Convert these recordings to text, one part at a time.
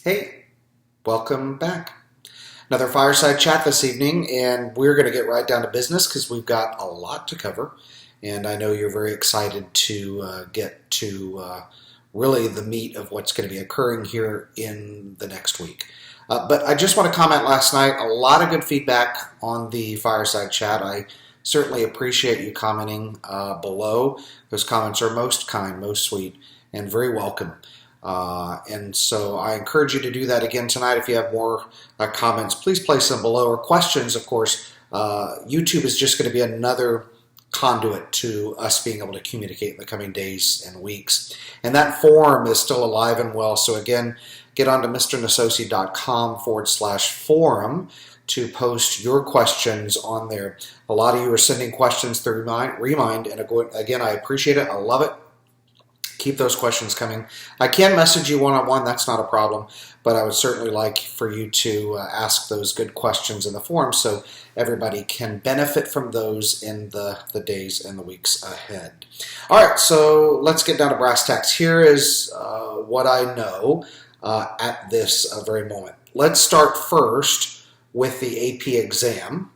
Hey, welcome back. Another fireside chat this evening, and we're going to get right down to business because we've got a lot to cover. And I know you're very excited to get to really the meat of what's going to be occurring here in the next week. But I just want to comment last night, a lot of good feedback on the fireside chat. I certainly appreciate you commenting below. Those comments are most kind, most sweet, and very welcome. And so I encourage you to do that again tonight. If you have more comments, please place them below, or questions, of course. YouTube is just going to be another conduit to us being able to communicate in the coming days and weeks. And that forum is still alive and well. So again, get on to mrnesossi.com/forum to post your questions on there. A lot of you are sending questions through Remind, and again, I appreciate it. I love it. Keep those questions coming. I can message you one-on-one, that's not a problem, but I would certainly like for you to ask those good questions in the forum so everybody can benefit from those in the days and the weeks ahead. All right, so let's get down to brass tacks. Here is what I know at this very moment. Let's start first with the AP exam,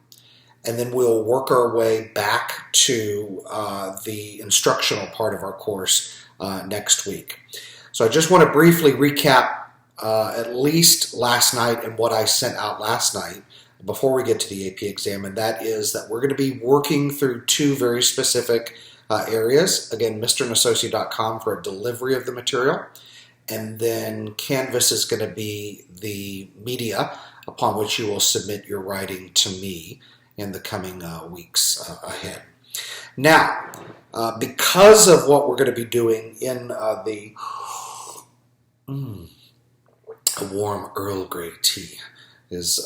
and then we'll work our way back to the instructional part of our course next week. So I just want to briefly recap at least last night and what I sent out last night before we get to the AP exam, and that is that we're going to be working through two very specific areas. Again, mrnesossi.com for a delivery of the material, and then Canvas is going to be the media upon which you will submit your writing to me in the coming weeks ahead. Now, because of what we're going to be doing in the a warm Earl Grey tea is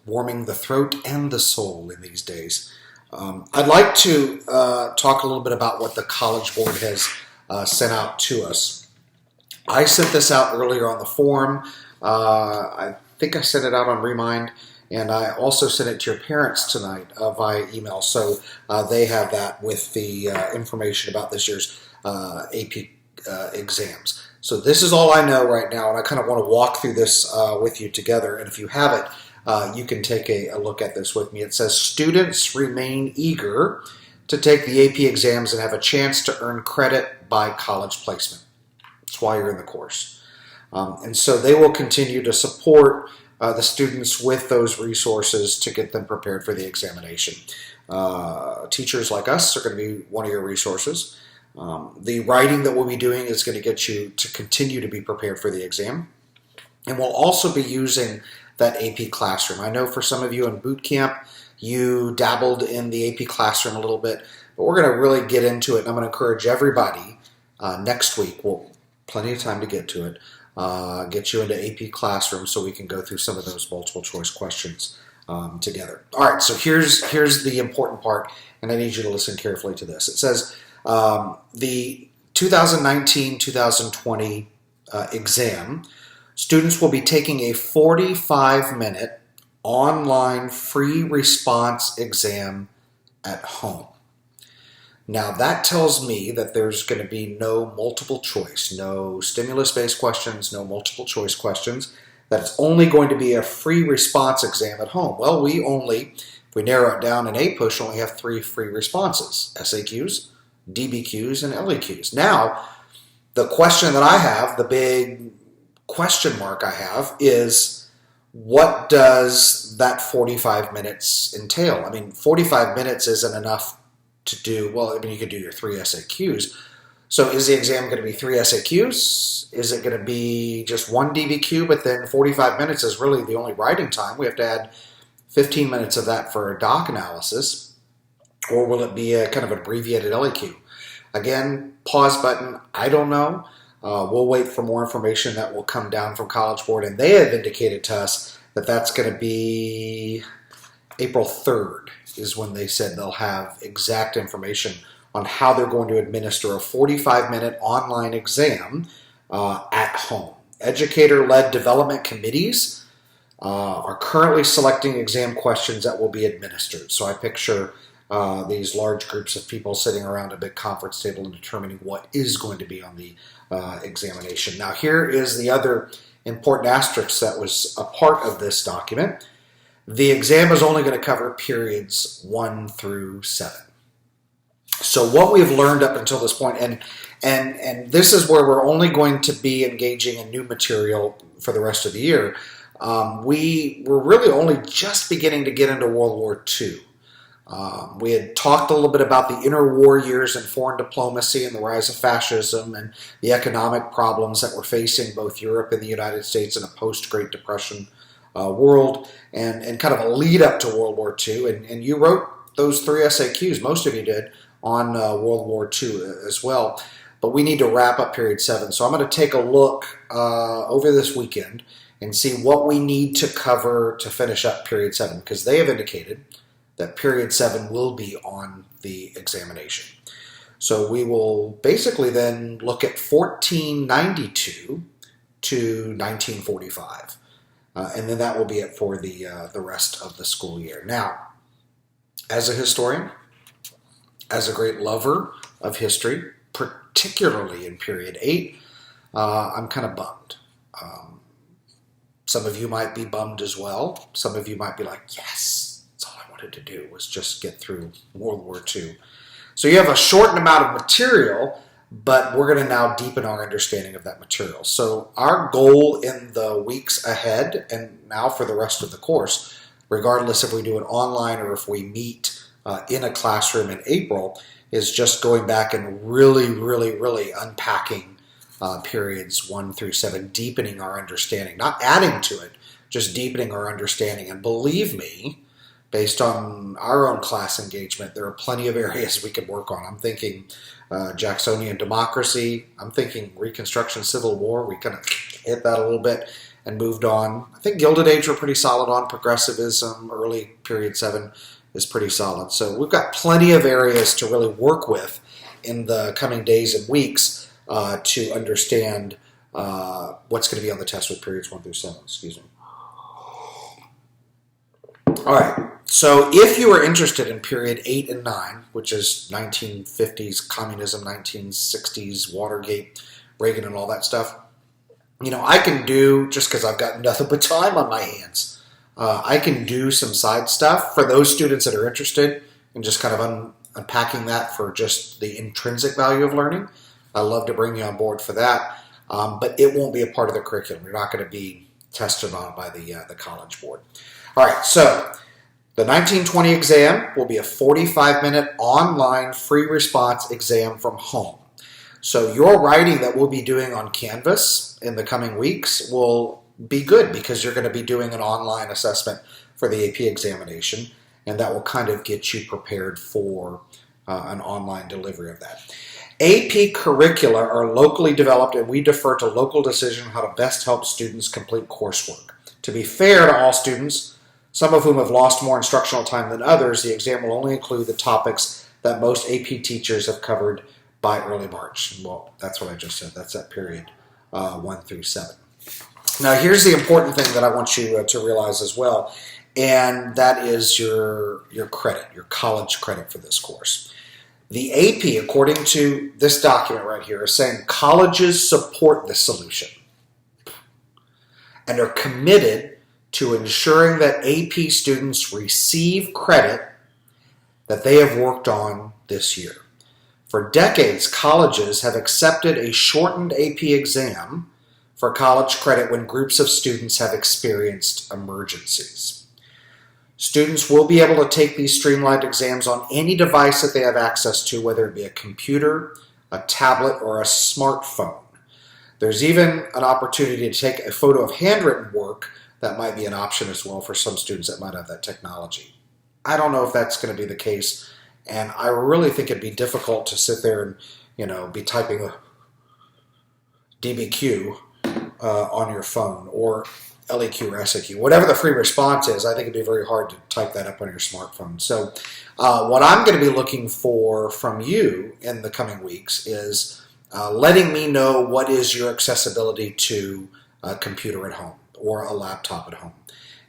warming the throat and the soul in these days. I'd like to talk a little bit about what the College Board has sent out to us. I sent this out earlier on the forum. I think I sent it out on Remind. And I also sent it to your parents tonight via email, so they have that with the information about this year's AP exams. So this is all I know right now, and I kind of want to walk through this with you together. And if you have it, you can take a look at this with me. It says, students remain eager to take the AP exams and have a chance to earn credit by college placement. That's why you're in the course. And so they will continue to support the students with those resources to get them prepared for the examination. Teachers like us are going to be one of your resources. The writing that we'll be doing is going to get you to continue to be prepared for the exam. And we'll also be using that AP Classroom. I know for some of you in boot camp, you dabbled in the AP Classroom a little bit, but we're going to really get into it. And I'm going to encourage everybody next week. Well, plenty of time to get to it. Get you into AP Classroom so we can go through some of those multiple choice questions together. All right, so here's the important part, and I need you to listen carefully to this. It says the 2019-2020 exam, students will be taking a 45-minute online free response exam at home. Now that tells me that there's going to be no multiple choice, no stimulus-based questions, no multiple choice questions, that it's only going to be a free response exam at home. Well, if we narrow it down in APUSH, only have 3 free responses: SAQs, DBQs, and LEQs. Now, the question that I have, the big question mark I have, is what does that 45 minutes entail? I mean, 45 minutes isn't enough to do, well, I mean, you could do your 3 SAQs. So is the exam going to be 3 SAQs? Is it going to be just 1 DBQ, but then 45 minutes is really the only writing time? We have to add 15 minutes of that for a doc analysis. Or will it be a kind of abbreviated LEQ? Again, pause button, I don't know. We'll wait for more information that will come down from College Board, and they have indicated to us that that's going to be April 3rd. Is when they said they'll have exact information on how they're going to administer a 45-minute online exam at home. Educator-led development committees are currently selecting exam questions that will be administered. So I picture these large groups of people sitting around a big conference table and determining what is going to be on the examination. Now here is the other important asterisk that was a part of this document. The exam is only going to cover periods 1 through 7. So what we've learned up until this point, and this is where we're only going to be engaging in new material for the rest of the year. We were really only just beginning to get into World War II. We had talked a little bit about the interwar years in foreign diplomacy and the rise of fascism and the economic problems that were facing both Europe and the United States in a post-Great Depression world, and kind of a lead up to World War II. And you wrote those 3 SAQs, most of you did, on World War II as well. But we need to wrap up period 7. So I'm going to take a look over this weekend and see what we need to cover to finish up period 7, because they have indicated that period 7 will be on the examination. So we will basically then look at 1492 to 1945. And then that will be it for the rest of the school year. Now, as a historian, as a great lover of history, particularly in period 8, I'm kind of bummed. Some of you might be bummed as well. Some of you might be like, yes, that's all I wanted to do was just get through World War II. So you have a shortened amount of material, but we're going to now deepen our understanding of that material. So our goal in the weeks ahead, and now for the rest of the course, regardless if we do it online or if we meet in a classroom in April, is just going back and really unpacking periods 1 through 7, deepening our understanding, not adding to it, just deepening our understanding. And believe me, based on our own class engagement, there are plenty of areas we could work on. I'm thinking Jacksonian democracy. I'm thinking Reconstruction, Civil War. We kind of hit that a little bit and moved on. I think Gilded Age we're pretty solid on. Progressivism, early period 7 is pretty solid. So we've got plenty of areas to really work with in the coming days and weeks to understand what's going to be on the test with periods 1 through 7. Excuse me. All right. So if you are interested in period 8 and 9, which is 1950s communism, 1960s Watergate, Reagan, and all that stuff, I can do, just because I've got nothing but time on my hands, I can do some side stuff for those students that are interested in just kind of unpacking that for just the intrinsic value of learning. I'd love to bring you on board for that, but it won't be a part of the curriculum. You're not going to be tested on by the College Board. All right, so the 1920 exam will be a 45-minute online free response exam from home. So your writing that we'll be doing on Canvas in the coming weeks will be good because you're going to be doing an online assessment for the AP examination, and that will kind of get you prepared for an online delivery of that. AP curricula are locally developed, and we defer to local decision on how to best help students complete coursework. To be fair to all students, some of whom have lost more instructional time than others, the exam will only include the topics that most AP teachers have covered by early March. Well, that's what I just said. That's that period 1 through 7. Now, here's the important thing that I want you to realize as well, and that is your credit, your college credit for this course. The AP, according to this document right here, is saying colleges support this solution and are committed to ensuring that AP students receive credit that they have worked on this year. For decades, colleges have accepted a shortened AP exam for college credit when groups of students have experienced emergencies. Students will be able to take these streamlined exams on any device that they have access to, whether it be a computer, a tablet, or a smartphone. There's even an opportunity to take a photo of handwritten work. That might be an option as well for some students that might have that technology. I don't know if that's going to be the case, and I really think it'd be difficult to sit there and, be typing a DBQ on your phone, or LEQ or SAQ. Whatever the free response is, I think it'd be very hard to type that up on your smartphone. So what I'm going to be looking for from you in the coming weeks is letting me know what is your accessibility to a computer at home or a laptop at home.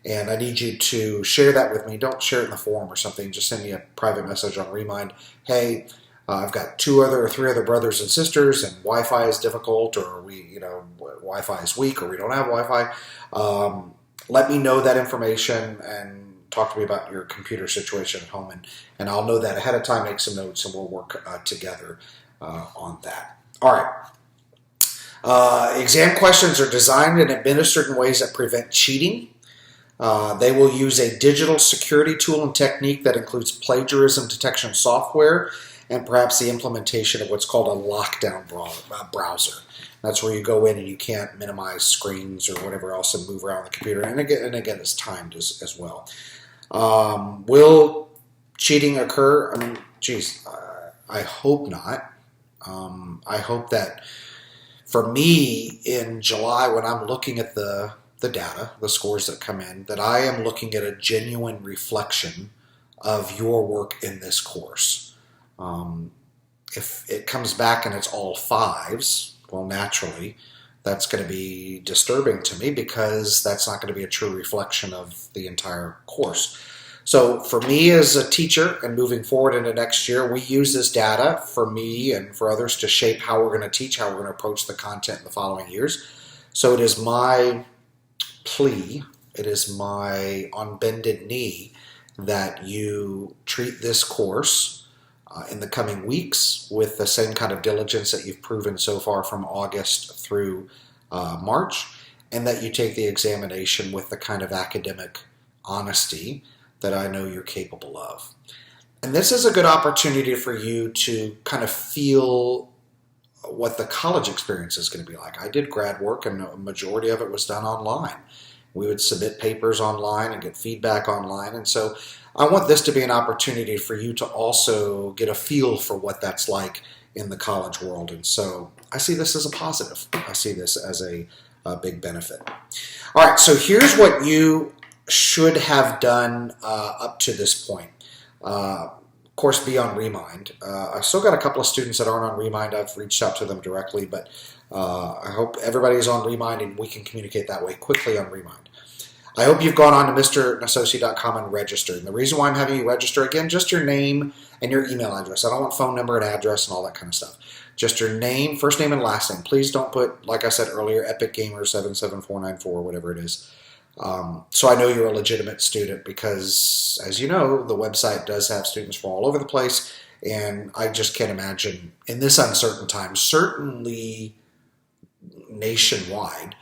And I need you to share that with me. Don't share it in the forum or something. Just send me a private message on Remind. Hey, I've got 3 other brothers and sisters, and Wi-Fi is difficult, or Wi-Fi is weak, or we don't have Wi-Fi. Let me know that information and talk to me about your computer situation at home, and I'll know that ahead of time, make some notes, and we'll work together on that. All right. Exam questions are designed and administered in ways that prevent cheating. They will use a digital security tool and technique that includes plagiarism detection software and perhaps the implementation of what's called a lockdown browser. That's where you go in and you can't minimize screens or whatever else and move around the computer. And again, it's timed as well. Will cheating occur? I mean, I hope not. I hope that for me in July, when I'm looking at the data, the scores that come in, that I am looking at a genuine reflection of your work in this course. If it comes back and it's all 5s, well, naturally, that's going to be disturbing to me because that's not going to be a true reflection of the entire course. So for me as a teacher and moving forward into next year, we use this data for me and for others to shape how we're going to teach, how we're going to approach the content in the following years. So it is my plea, it is my on bended knee that you treat this course in the coming weeks with the same kind of diligence that you've proven so far from August through March, and that you take the examination with the kind of academic honesty that I know you're capable of. And this is a good opportunity for you to kind of feel what the college experience is going to be like. I did grad work, and a majority of it was done online. We would submit papers online and get feedback online. And so I want this to be an opportunity for you to also get a feel for what that's like in the college world. And so I see this as a positive. I see this as a big benefit. All right, so here's what you should have done up to this point. Of course, be on Remind. I've still got a couple of students that aren't on Remind. I've reached out to them directly, but I hope everybody's on Remind and we can communicate that way quickly on Remind. I hope you've gone on to mrnesossi.com and registered. And the reason why I'm having you register, again, just your name and your email address. I don't want phone number and address and all that kind of stuff. Just your name, first name and last name. Please don't put, like I said earlier, Epic Gamer 77494, whatever it is. So I know you're a legitimate student because, as you know, the website does have students from all over the place. And I just can't imagine in this uncertain time, certainly nationwide,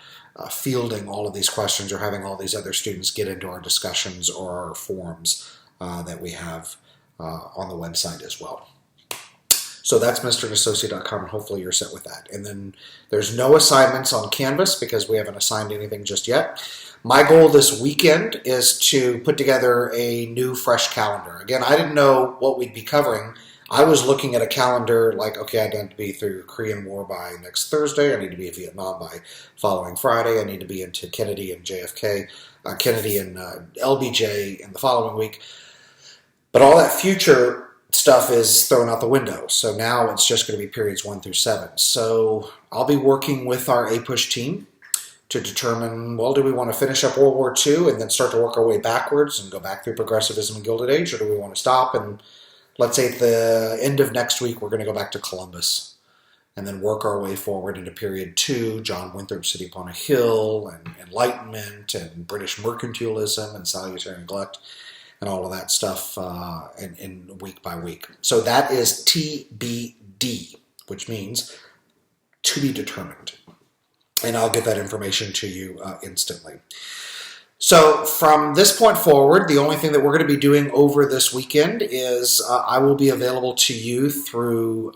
fielding all of these questions or having all these other students get into our discussions or our forums that we have on the website as well. So that's mrnesossi.com, and hopefully you're set with that. And then there's no assignments on Canvas because we haven't assigned anything just yet. My goal this weekend is to put together a new, fresh calendar. Again, I didn't know what we'd be covering. I was looking at a calendar like, okay, I need to be through Korean War by next Thursday. I need to be in Vietnam by following Friday. I need to be into Kennedy and JFK, Kennedy and LBJ in the following week. But all that future stuff is thrown out the window. So now it's just going to be periods 1 through 7. So I'll be working with our APUSH team to determine, well, do we want to finish up World War II and then start to work our way backwards and go back through Progressivism and Gilded Age, or do we want to stop and let's say at the end of next week, we're going to go back to Columbus and then work our way forward into period 2, John Winthrop, City Upon a Hill, and Enlightenment, and British mercantilism, and salutary neglect, and all of that stuff in week by week. So that is TBD, which means to be determined. And I'll get that information to you instantly. So from this point forward, the only thing that we're going to be doing over this weekend is I will be available to you through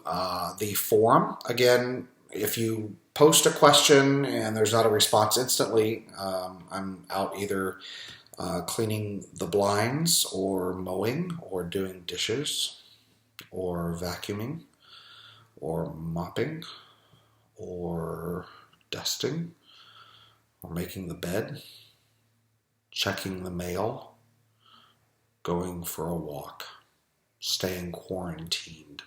the forum. Again, if you post a question and there's not a response instantly, I'm out either cleaning the blinds or mowing or doing dishes or vacuuming or mopping or dusting or making the bed, checking the mail, going for a walk, staying quarantined.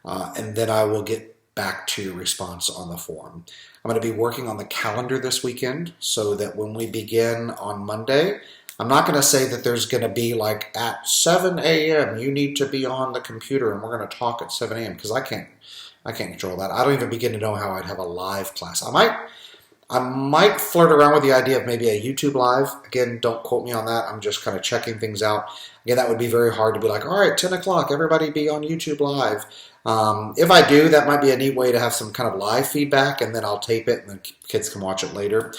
And then I will get back to your response on the forum. I'm going to be working on the calendar this weekend so that when we begin on Monday, I'm not going to say that there's going to be like at 7 a.m. you need to be on the computer and we're going to talk at 7 a.m. because I can't control that. I don't even begin to know how I'd have a live class. I might flirt around with the idea of maybe a YouTube live. Again, don't quote me on that. I'm just kind of checking things out. Again, that would be very hard to be like, all right, 10 o'clock, everybody be on YouTube live. If I do, that might be a neat way to have some kind of live feedback, and then I'll tape it and the kids can watch it later.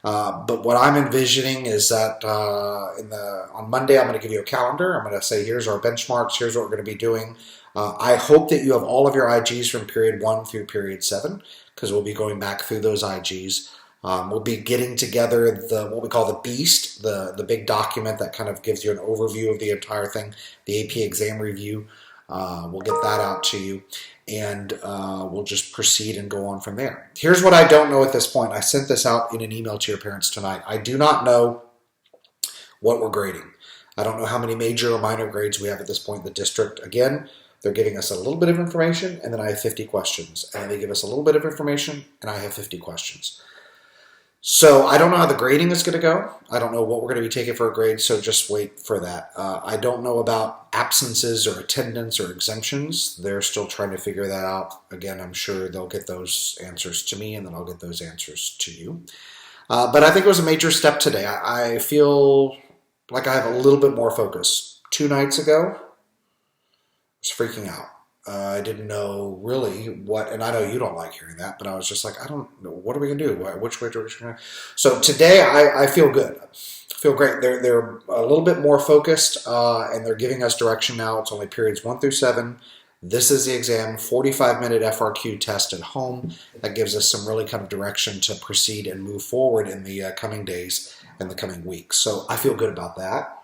But what I'm envisioning is that on Monday, I'm going to give you a calendar. I'm going to say, here's our benchmarks. Here's what we're going to be doing. I hope that you have all of your IGs from period 1 through period 7, because we'll be going back through those IGs. We'll be getting together what we call the BEAST, the big document that kind of gives you an overview of the entire thing, the AP exam review. We'll get that out to you, and we'll just proceed and go on from there. Here's what I don't know at this point. I sent this out in an email to your parents tonight. I do not know what we're grading. I don't know how many major or minor grades we have at this point in the district. Again, they're giving us a little bit of information, and then I have 50 questions. And they give us a little bit of information, and I have 50 questions. So I don't know how the grading is going to go. I don't know what we're going to be taking for a grade, so just wait for that. I don't know about absences or attendance or exemptions. They're still trying to figure that out. Again, I'm sure they'll get those answers to me, and then I'll get those answers to you. But I think it was a major step today. I feel like I have a little bit more focus. 2 nights ago, I was freaking out. I didn't know really what, and I know you don't like hearing that, but I was just like, I don't know, what are we going to do? Which way direction? So today I feel good. I feel great. They're a little bit more focused, and they're giving us direction now. It's only periods 1 through 7. This is the exam, 45-minute FRQ test at home. That gives us some really kind of direction to proceed and move forward in the coming days and the coming weeks. So I feel good about that.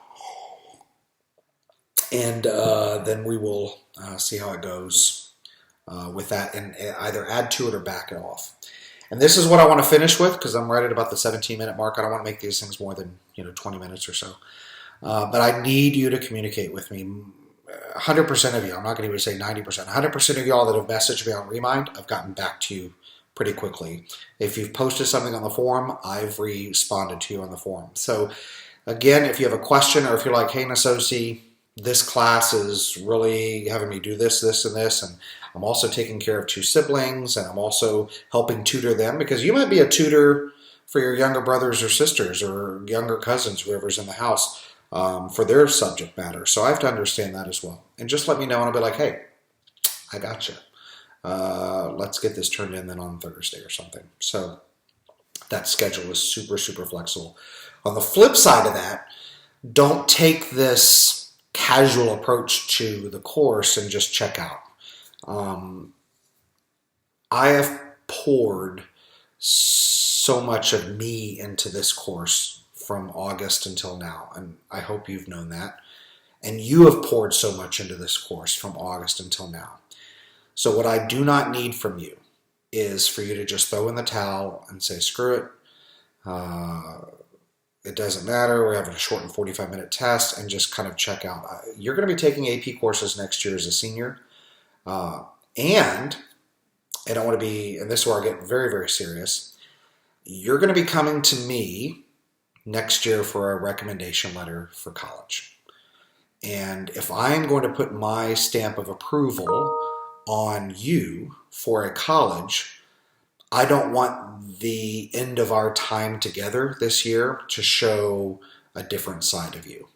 And then we will see how it goes with that, and either add to it or back it off. And this is what I want to finish with, because I'm right at about the 17-minute mark. I don't want to make these things more than 20 minutes or so. But I need you to communicate with me. 100% of you, I'm not going to even say 90%, 100% of y'all that have messaged me on Remind, I've gotten back to you pretty quickly. If you've posted something on the forum, I've responded to you on the forum. So again, if you have a question, or if you're like, hey, Nesossi, this class is really having me do this, this, and this, and I'm also taking care of 2 siblings, and I'm also helping tutor them, because you might be a tutor for your younger brothers or sisters or younger cousins, whoever's in the house, for their subject matter. So I have to understand that as well. And just let me know, and I'll be like, hey, I got you. Let's get this turned in then on Thursday or something. So that schedule is super, super flexible. On the flip side of that, don't take this casual approach to the course and just check out. I have poured so much of me into this course from August until now, and I hope you've known that. And you have poured so much into this course from August until now. So what I do not need from you is for you to just throw in the towel and say, screw it. It doesn't matter. We're having a shortened 45-minute test, and just kind of check out. You're going to be taking AP courses next year as a senior. And I don't want to be, and this is where I get very, very serious. You're going to be coming to me next year for a recommendation letter for college. And if I'm going to put my stamp of approval on you for a college, I don't want the end of our time together this year to show a different side of you.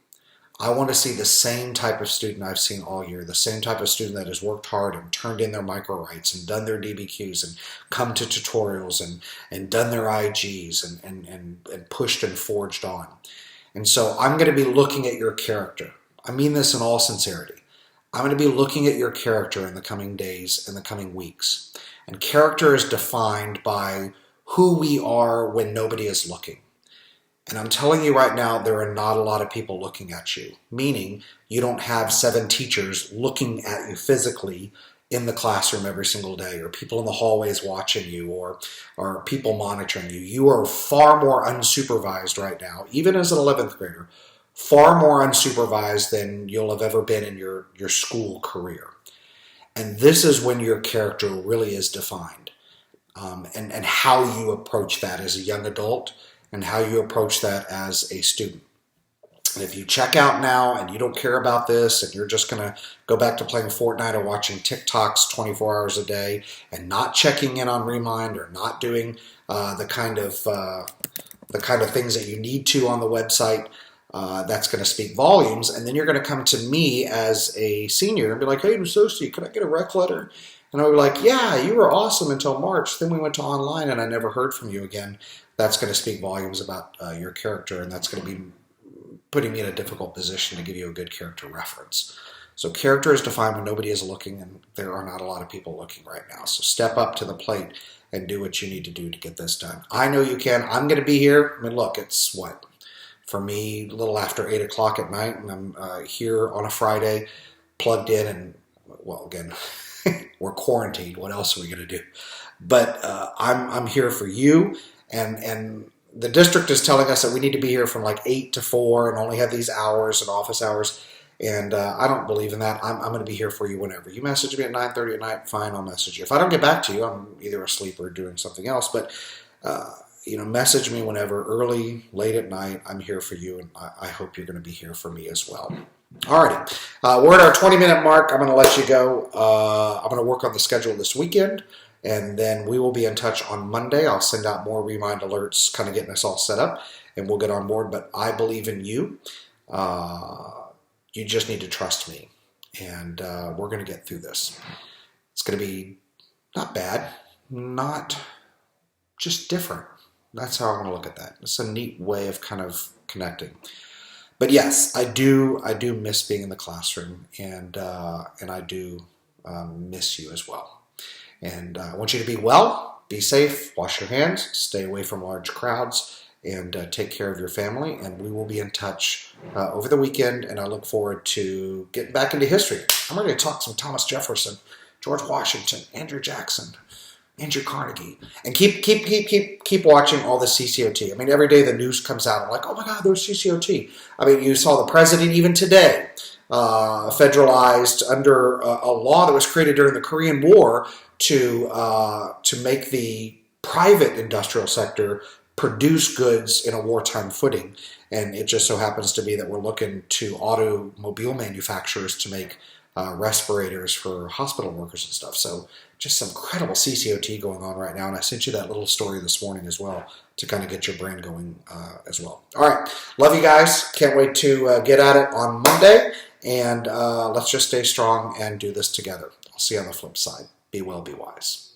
I want to see the same type of student I've seen all year, the same type of student that has worked hard and turned in their micro writes and done their DBQs and come to tutorials and done their IGs and pushed and forged on. And so I'm going to be looking at your character. I mean this in all sincerity. I'm going to be looking at your character in the coming days and the coming weeks. And character is defined by who we are when nobody is looking. And I'm telling you right now, there are not a lot of people looking at you, meaning you don't have 7 teachers looking at you physically in the classroom every single day, or people in the hallways watching you, or people monitoring you. You are far more unsupervised right now, even as an 11th grader, far more unsupervised than you'll have ever been in your school career. And this is when your character really is defined, and how you approach that as a young adult and how you approach that as a student. And if you check out now and you don't care about this and you're just going to go back to playing Fortnite or watching TikToks 24 hours a day and not checking in on Remind or not doing the kind of things that you need to on the website, that's going to speak volumes. And then you're going to come to me as a senior and be like, hey, Nesossi, can I get a rec letter? And I'll be like, yeah, you were awesome until March. Then we went to online and I never heard from you again. That's going to speak volumes about your character, and that's going to be putting me in a difficult position to give you a good character reference. So character is defined when nobody is looking, and there are not a lot of people looking right now. So step up to the plate and do what you need to do to get this done. I know you can. I'm going to be here. I mean, look, it's what? For me, a little after 8 o'clock at night, and I'm here on a Friday, plugged in, and, well, again, we're quarantined. What else are we going to do? But I'm here for you, and the district is telling us that we need to be here from like 8 to 4 and only have these hours and office hours. And I don't believe in that. I'm going to be here for you whenever. You message me at 9:30 at night, fine, I'll message you. If I don't get back to you, I'm either asleep or doing something else. But, message me whenever, early, late at night. I'm here for you, and I hope you're going to be here for me as well. Alrighty. We're at our 20-minute mark. I'm going to let you go. I'm going to work on the schedule this weekend. And then we will be in touch on Monday. I'll send out more Remind alerts, kind of getting us all set up, and we'll get on board. But I believe in you. You just need to trust me, and we're going to get through this. It's going to be not bad, not just different. That's how I'm going to look at that. It's a neat way of kind of connecting. But yes, I do miss being in the classroom, and I do miss you as well. And I want you to be well, be safe, wash your hands, stay away from large crowds, and take care of your family. And we will be in touch over the weekend, and I look forward to getting back into history. I'm ready to talk some Thomas Jefferson, George Washington, Andrew Jackson, Andrew Carnegie. And keep watching all the CCOT. I mean, every day the news comes out. I'm like, oh my God, there's CCOT. I mean, you saw the president even today federalized under a law that was created during the Korean War to make the private industrial sector produce goods in a wartime footing. And it just so happens to be that we're looking to automobile manufacturers to make respirators for hospital workers and stuff. So just some incredible CCOT going on right now. And I sent you that little story this morning as well to kind of get your brain going as well. All right. Love you guys. Can't wait to get at it on Monday. And let's just stay strong and do this together. I'll see you on the flip side. Be well, be wise.